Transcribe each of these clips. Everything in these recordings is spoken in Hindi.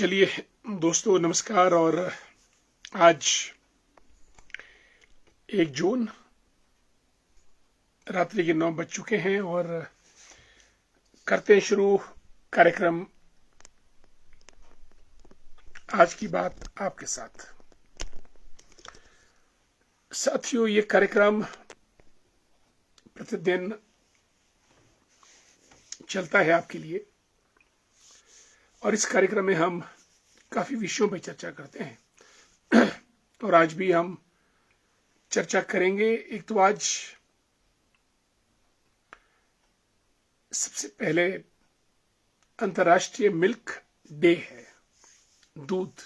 चलिए दोस्तों, नमस्कार। और आज 1 जून रात्रि के 9 बज चुके हैं और करते हैं शुरू कार्यक्रम आज की बात आपके साथ। साथियों, ये कार्यक्रम प्रतिदिन चलता है आपके लिए और इस कार्यक्रम में हम काफी विषयों पर चर्चा करते हैं और आज भी हम चर्चा करेंगे। एक तो आज सबसे पहले अंतर्राष्ट्रीय मिल्क डे है, दूध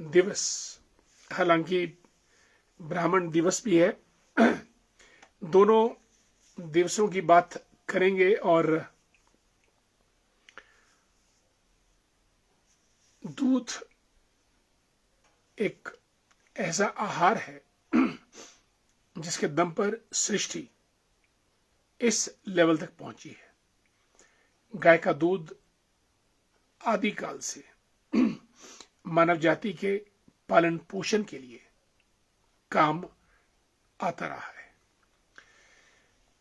दिवस। हालांकि ब्राह्मण दिवस भी है। दोनों दिवसों की बात करेंगे और दूध एक ऐसा आहार है जिसके दम पर सृष्टि इस लेवल तक पहुंची है। गाय का दूध आदिकाल से मानव जाति के पालन पोषण के लिए काम आता रहा है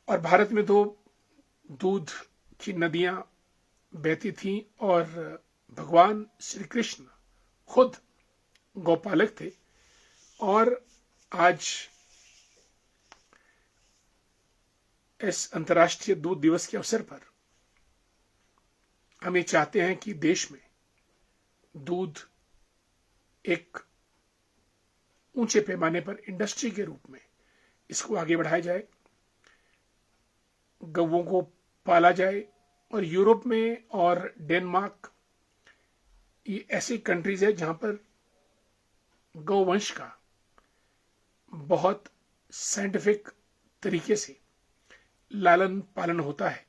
और भारत में तो दूध की नदियां बहती थीं और भगवान श्री कृष्ण खुद गौपालक थे। और आज इस अंतर्राष्ट्रीय दूध दिवस के अवसर पर हम ये चाहते हैं कि देश में दूध एक ऊंचे पैमाने पर इंडस्ट्री के रूप में इसको आगे बढ़ाया जाए, गौओं को पाला जाए। और यूरोप में और डेनमार्क, ये ऐसी कंट्रीज है जहां पर गौवंश का बहुत साइंटिफिक तरीके से लालन पालन होता है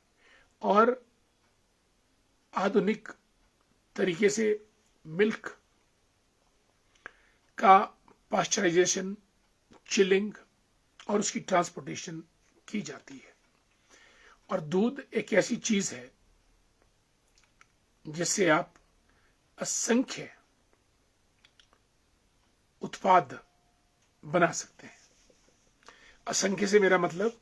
और आधुनिक तरीके से मिल्क का पास्चराइजेशन, चिलिंग और उसकी ट्रांसपोर्टेशन की जाती है। और दूध एक ऐसी चीज है जिससे आप असंख्य उत्पाद बना सकते हैं। असंख्य से मेरा मतलब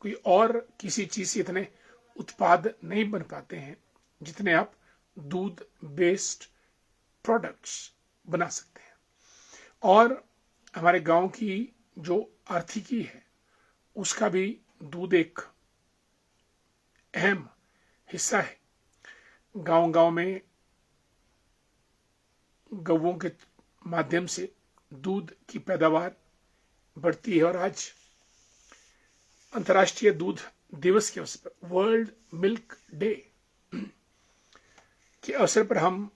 कोई और किसी चीज से इतने उत्पाद नहीं बन पाते हैं जितने आप दूध बेस्ड प्रोडक्ट्स बना सकते हैं। और हमारे गांव की जो आर्थिकी है उसका भी दूध एक अहम हिस्सा है। गांव गांव में गौओं के माध्यम से दूध की पैदावार बढ़ती है और आज अंतर्राष्ट्रीय दूध दिवस के अवसर पर, वर्ल्ड मिल्क डे के अवसर पर, हम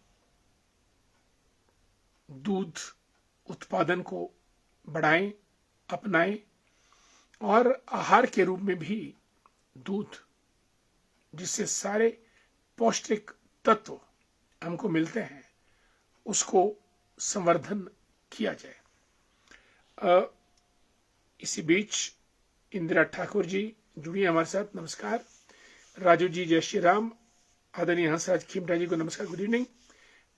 दूध उत्पादन को बढ़ाएं, अपनाएं और आहार के रूप में भी दूध, जिससे सारे पौष्टिक तत्व हमको मिलते हैं, उसको संवर्धन किया जाए। इसी बीच इंदिरा ठाकुर जी जुड़ी हैं हमारे साथ, नमस्कार। राजू जी, जय श्री राम। आदरणीय हंसराज खीमटा जी को नमस्कार, गुड इवनिंग।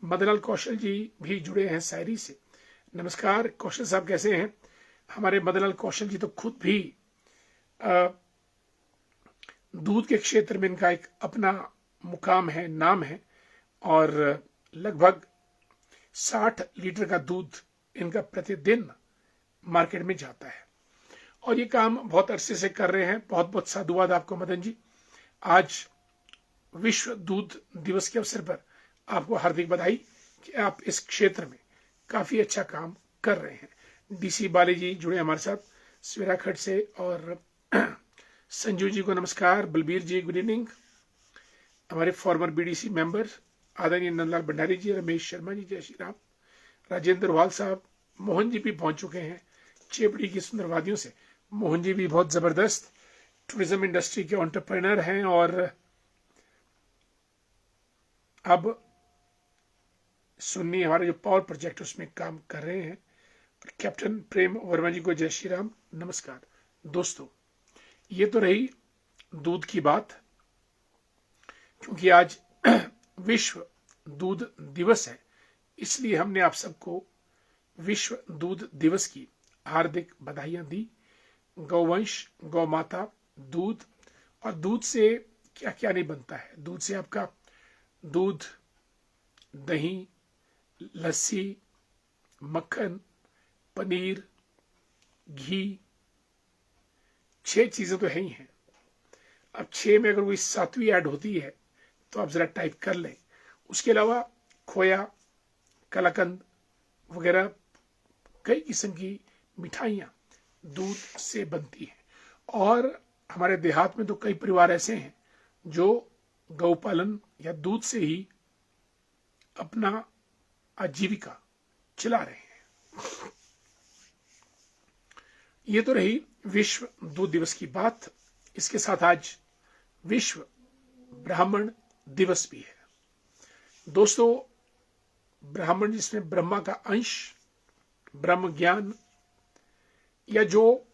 मदनलाल कौशल जी भी जुड़े हैं शायरी से, नमस्कार। कौशल साहब कैसे हैं? हमारे मदनलाल कौशल जी तो खुद भी दूध के क्षेत्र में इनका एक अपना मुकाम है, नाम है और लगभग 60 लीटर का दूध इनका प्रतिदिन मार्केट में जाता है और ये काम बहुत अरसे से कर रहे हैं। बहुत बहुत साधुवाद आपको मदन जी। आज विश्व दूध दिवस के अवसर पर आपको हार्दिक बधाई कि आप इस क्षेत्र में काफी अच्छा काम कर रहे हैं। डीसी बाली जी जुड़े हमारे साथ सवेराखट से और संजू जी को नमस्कार। बलबीर जी गुड इवनिंग। हमारे फॉर्मर बीडीसी मेंबर आदरणीय नंदलाल भंडारी जी, रमेश शर्मा जी, जय श्री राम। राजेंद्र वाल साहब, मोहन जी भी पहुंच चुके हैं चेपड़ी की सुंदर वादियों से। मोहन जी भी बहुत जबरदस्त टूरिज्म इंडस्ट्री के एंटरप्रेन्योर हैं और अब सुन्नी हमारे जो पावर प्रोजेक्ट उसमें काम कर रहे हैं। कैप्टन प्रेम वर्मा जी को जय श्री राम, नमस्कार। दोस्तों, ये तो रही दूध की बात, क्योंकि आज विश्व दूध दिवस है, इसलिए हमने आप सबको विश्व दूध दिवस की हार्दिक बधाइयां दी। गौवंश, गौ माता, दूध, और दूध से क्या क्या नहीं बनता है। दूध से आपका दूध, दही, लस्सी, मक्खन, पनीर, घी, 6 चीजें तो है ही हैं। अब 6 में अगर कोई 7वीं ऐड होती है तो आप जरा टाइप कर लें। उसके अलावा खोया, कलाकंद वगैरह कई किस्म की मिठाइयाँ दूध से बनती हैं। और हमारे देहात में तो कई परिवार ऐसे हैं जो गौपालन या दूध से ही अपना आजीविका चला रहे हैं। ये तो रही विश्व दूध दिवस की बात। इसके साथ आज विश्व ब्राह्मण दिवस भी है। दोस्तों, ब्राह्मण जिसमें ब्रह्मा का अंश, ब्रह्म ज्ञान, या जो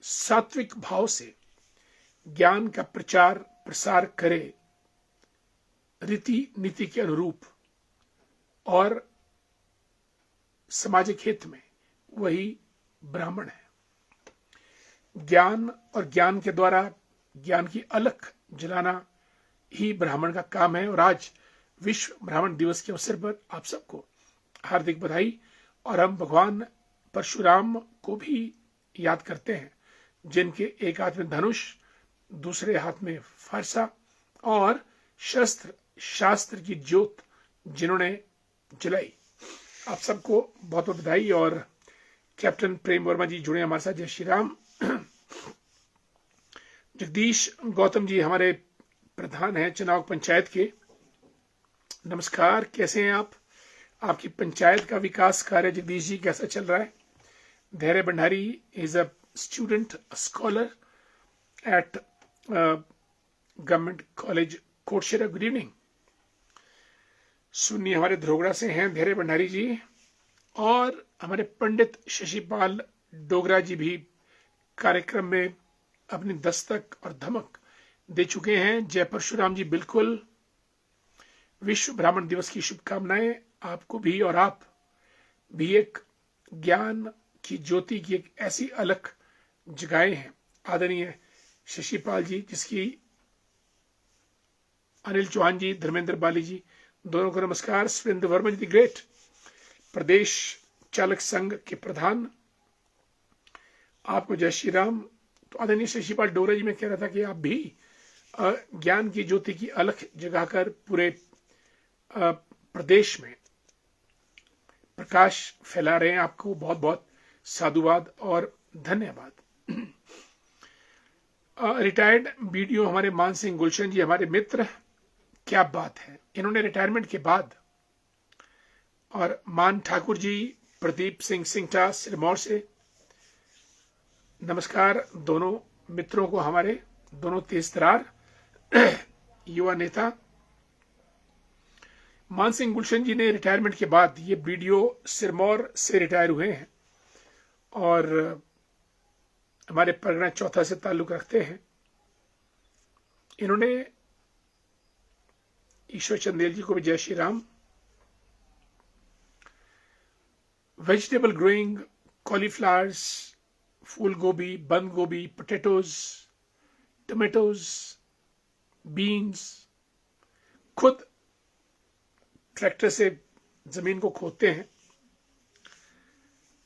सात्विक भाव से ज्ञान का प्रचार प्रसार करे रीति नीति के अनुरूप और सामाजिक हित में, वही ब्राह्मण है। ज्ञान और ज्ञान के द्वारा ज्ञान की अलख जलाना ही ब्राह्मण का काम है। और आज विश्व ब्राह्मण दिवस के अवसर पर आप सबको हार्दिक बधाई। और हम भगवान परशुराम को भी याद करते हैं, जिनके एक हाथ में धनुष, दूसरे हाथ में फरसा और शस्त्र शास्त्र की ज्योत जिन्होंने जलाई। आप सबको बहुत बहुत बधाई। और कैप्टन प्रेम वर्मा जी जुड़े हमारे साथ। जय श्री राम। जगदीश गौतम जी हमारे प्रधान हैं चुनाव पंचायत के। नमस्कार, कैसे हैं आप? आपकी पंचायत का विकास कार्य जगदीश जी कैसा चल रहा है? धैर्य Bhandari is a student, scholar eight government college Kotshera. Good evening. Sunni हमारे धरोगड़ा से हैं धैर्य भंडारी जी। और हमारे पंडित शशिपाल डोगरा जी भी कार्यक्रम में अपनी दस्तक और धमक दे चुके हैं। जय परशुराम जी, बिल्कुल। विश्व ब्राह्मण दिवस की शुभकामनाएं आपको भी। और आप भी एक ज्ञान की ज्योति की एक ऐसी अलख जगाए हैं आदरणीय शशिपाल जी, जिसकी अनिल चौहान जी, धर्मेंद्र बाली जी, दोनों को नमस्कार। सुरेंद्र वर्मा जी द ग्रेट, प्रदेश चालक संघ के प्रधान, आपको जय श्री राम। तो आदरणीय शशिपाल डोगरा जी, मैं कह रहा था कि आप भी ज्ञान की ज्योति की अलख जगाकर पूरे प्रदेश में प्रकाश फैला रहे हैं। आपको बहुत बहुत साधुवाद और धन्यवाद। रिटायर्ड बीडीओ हमारे मान सिंह गुलशन जी हमारे मित्र, क्या बात है, इन्होंने रिटायरमेंट के बाद। और मान ठाकुर जी, प्रदीप सिंह सिंगटा सिरमौर से, नमस्कार दोनों मित्रों को, हमारे दोनों तेज तरार युवा नेता। मान सिंह गुलशन जी ने रिटायरमेंट के बाद, ये बीडीओ सिरमौर से रिटायर हुए हैं और हमारे परगना चौथा से ताल्लुक रखते हैं। इन्होंने ईश्वर चंदेल जी को भी जय Shri Ram. Vegetable growing, cauliflowers, फूल गोभी, बंद गोभी, पोटैटोज, टोमेटोज, बीन्स, खुद ट्रैक्टर से जमीन को खोदते हैं।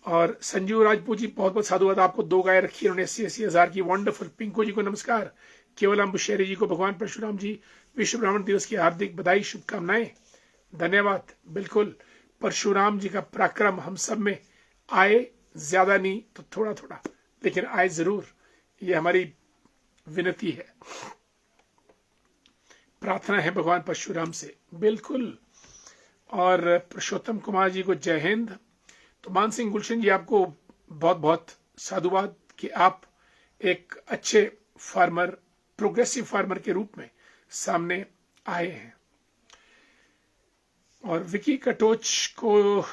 और संजीव राजपूत जी, बहुत बहुत साधुवाद। आपको 2 गाय रखी है उन्होंने 80-80 हजार की, वंडरफुल। पिंको जी को नमस्कार। केवलम बुशेरी जी को भगवान परशुराम जी विश्व ब्राह्मण दिवस की हार्दिक बधाई, शुभकामनाएं, धन्यवाद। बिल्कुल, परशुराम जी का पराक्रम हम सब में आए, ज्यादा नहीं तो थोड़ा थोड़ा, लेकिन आए जरूर, ये हमारी विनती है, प्रार्थना है भगवान परशुराम से। बिल्कुल। और पुरुषोत्तम कुमार जी को जय हिंद। तो मान सिंह गुलशन जी, आपको बहुत बहुत साधुवाद कि आप एक अच्छे फार्मर, प्रोग्रेसिव फार्मर के रूप में सामने आए हैं। और विकी कटोच को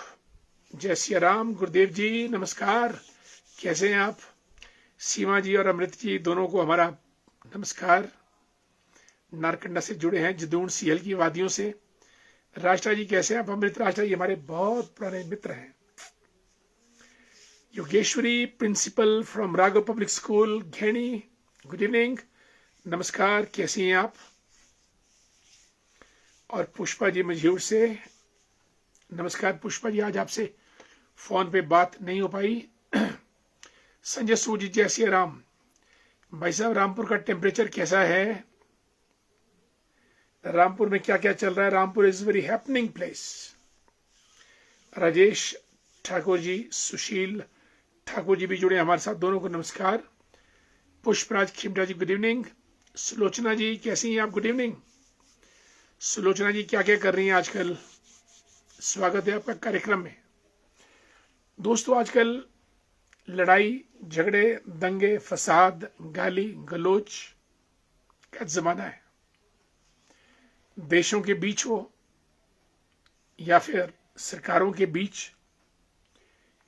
जय श्री राम। गुरुदेव जी नमस्कार, कैसे हैं आप? सीमा जी और अमृत जी दोनों को हमारा नमस्कार। नारकंडा से जुड़े हैं, जदून सीहल की वादियों से। राष्ट्रा जी कैसे हैं आप? अमृत राष्ट्रा जी हमारे बहुत पुराने मित्र हैं। Yogeshwari principal from Raghav public school Gheni, good evening, नमस्कार, कैसी हैं आप? और पुष्पा जी मझूर से, नमस्कार पुष्पा जी, आज आपसे फोन पे बात नहीं हो पाई। संजय सूजी, जय श्री राम। भाई साहब, रामपुर का टेम्परेचर कैसा है? रामपुर में क्या क्या चल रहा है? Rampur is very happening place. Rajesh Thakur ji, Sushil Thakur ji भी जुड़े हमारे साथ, दोनों को नमस्कार। Pushpraj Khimta ji, good evening. सुलोचना जी कैसी हैं आप? Good evening. सुलोचना जी क्या क्या कर रही हैं आजकल? स्वागत है आपका कार्यक्रम में। दोस्तों, आजकल लड़ाई झगड़े, दंगे, फसाद, गाली गलोच का जमाना है। देशों के बीच हो या फिर सरकारों के बीच,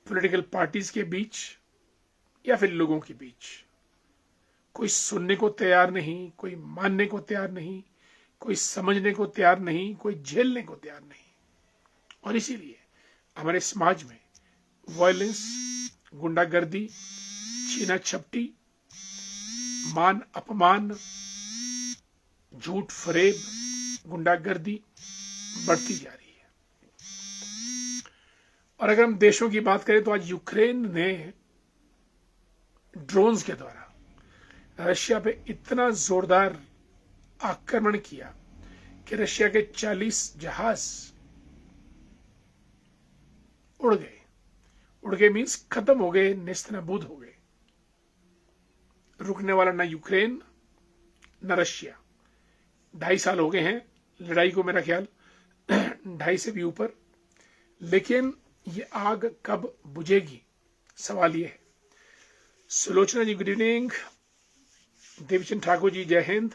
पॉलिटिकल पार्टीज के बीच या फिर लोगों के बीच, कोई सुनने को तैयार नहीं, कोई मानने को तैयार नहीं, कोई समझने को तैयार नहीं, कोई झेलने को तैयार नहीं। और इसीलिए हमारे समाज में वायलेंस, गुंडागर्दी, छीना झपटी, मान अपमान, झूठ फरेब, गुंडागर्दी बढ़ती जा रही है। और अगर हम देशों की बात करें तो आज यूक्रेन ने ड्रोन्स के द्वारा रशिया पे इतना जोरदार आक्रमण किया कि रशिया के 40 जहाज उड़ गए। उड़ गए मीन्स खत्म हो गए, नेस्तनाबूद हो गए। रुकने वाला ना यूक्रेन ना रशिया। 2.5 साल हो गए हैं लड़ाई को, मेरा ख्याल 2.5 से भी ऊपर। लेकिन ये आग कब बुझेगी, सवाल ये है। सुलोचना जी, गुड इवनिंग। देवचंद ठाकुर जी, जय हिंद।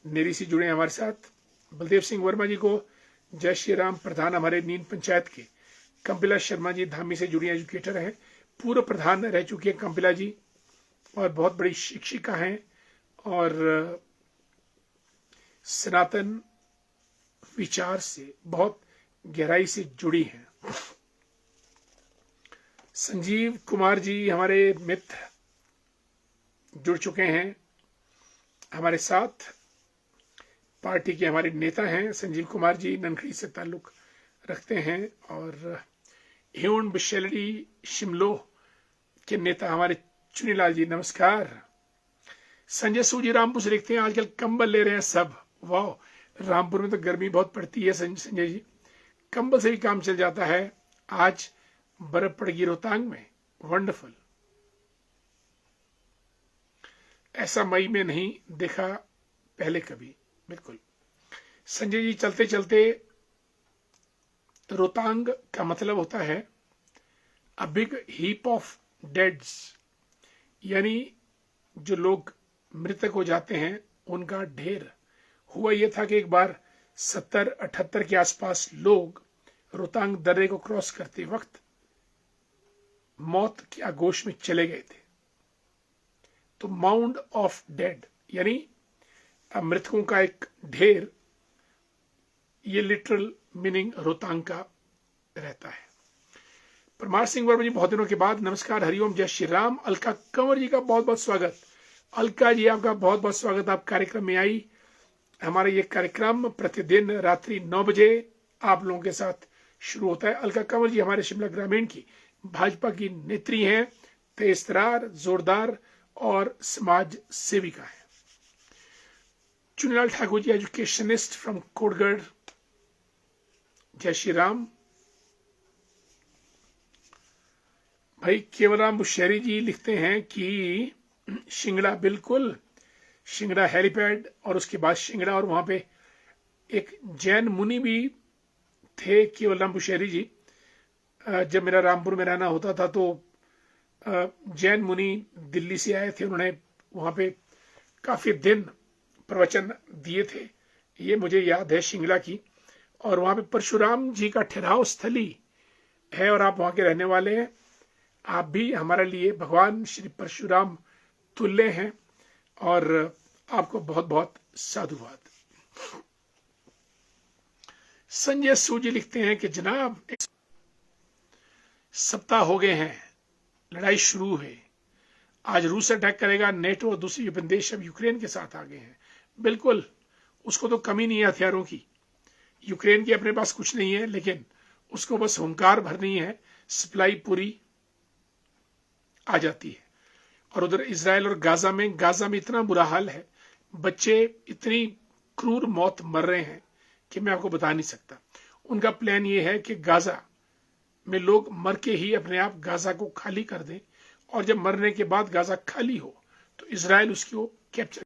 नेरी से जुड़े हमारे साथ। बलदेव सिंह वर्मा जी को जय श्री राम। प्रधान हमारे नीन पंचायत के कंपिला शर्मा जी धामी से जुड़ी एजुकेटर हैं, पूर्व प्रधान रह चुकी है कंपिला जी, और बहुत बड़ी शिक्षिका हैं और सनातन विचार से बहुत गहराई से जुड़ी हैं। संजीव कुमार जी हमारे मित्र जुड़ चुके हैं हमारे साथ। पार्टी के हमारे नेता हैं संजीव कुमार जी, ननखड़ी से ताल्लुक रखते हैं। और ह्यून बिशेलडी शिमलो के नेता हमारे चुनीलाल जी, नमस्कार। संजय सूजी रामपुर से लिखते हैं, आजकल कंबल ले रहे हैं सब। वाह, रामपुर में तो गर्मी बहुत पड़ती है संजय जी, कंबल से भी काम चल जाता है। आज बर्फ पड़ेगी रोहतांग में, वंडरफुल। ऐसा मई में नहीं देखा पहले कभी, बिल्कुल। संजय जी, चलते चलते रोहतांग का मतलब होता है अ बिग हीप ऑफ डेड्स, यानी जो लोग मृतक हो जाते हैं उनका ढेर। हुआ यह था कि एक बार 70-78 के आसपास लोग रोहतांग दर्रे को क्रॉस करते वक्त मौत के आगोश में चले गए थे। तो माउंड ऑफ डेड यानी मृतकों का एक ढेर, ये लिटरल मीनिंग रोहतांग का रहता है। परमार सिंह वर्मा जी, बहुत दिनों के बाद, नमस्कार, हरिओम, जय श्री राम। अलका कंवर जी का बहुत बहुत स्वागत। अलका जी, आपका बहुत बहुत स्वागत, आप कार्यक्रम में आई। हमारा ये कार्यक्रम प्रतिदिन रात्रि 9 बजे आप लोगों के साथ शुरू होता है। अलका कंवर जी हमारे शिमला ग्रामीण की भाजपा की नेत्री हैं, तेजतरार, जोरदार और समाज सेविका है। चुनीलाल ठाकुर जी, एजुकेशनिस्ट फ्रॉम कोटगढ़, जय श्री राम। भाई केवलराम बुशहरी जी लिखते हैं कि शिंगड़ा, बिल्कुल, शिंगड़ा हेलीपैड और उसके बाद शिंगड़ा, और वहां पे एक जैन मुनि भी थे केवलराम बुशहरी जी। जब मेरा रामपुर में रहना होता था तो जैन मुनि दिल्ली से आए थे, उन्होंने वहां पे काफी दिन प्रवचन दिए थे, ये मुझे याद है शिंगड़ा की। और वहां पे परशुराम जी का ठहराव स्थली है और आप वहां के रहने वाले हैं। आप भी हमारे लिए भगवान श्री परशुराम तुल्य हैं और आपको बहुत बहुत साधुवाद। संजय सूजी लिखते हैं कि जनाब, सप्ताह हो गए हैं, लड़ाई शुरू है, आज रूस अटैक करेगा, नेटो और दूसरे यूरोपियन देश अब यूक्रेन के साथ आ गए हैं। बिल्कुल, उसको तो कमी नहीं है हथियारों की। यूक्रेन के अपने पास कुछ नहीं है, लेकिन उसको बस हुंकार भरनी है, सप्लाई पूरी आ जाती है। और उधर इजराइल और गाजा में इतना बुरा हाल है, बच्चे इतनी क्रूर मौत मर रहे हैं कि मैं आपको बता नहीं सकता। उनका प्लान ये है कि गाजा में लोग मर के ही अपने आप गाजा को खाली कर दें, और जब मरने के बाद गाजा खाली हो तो इजराइल उसको कैप्चर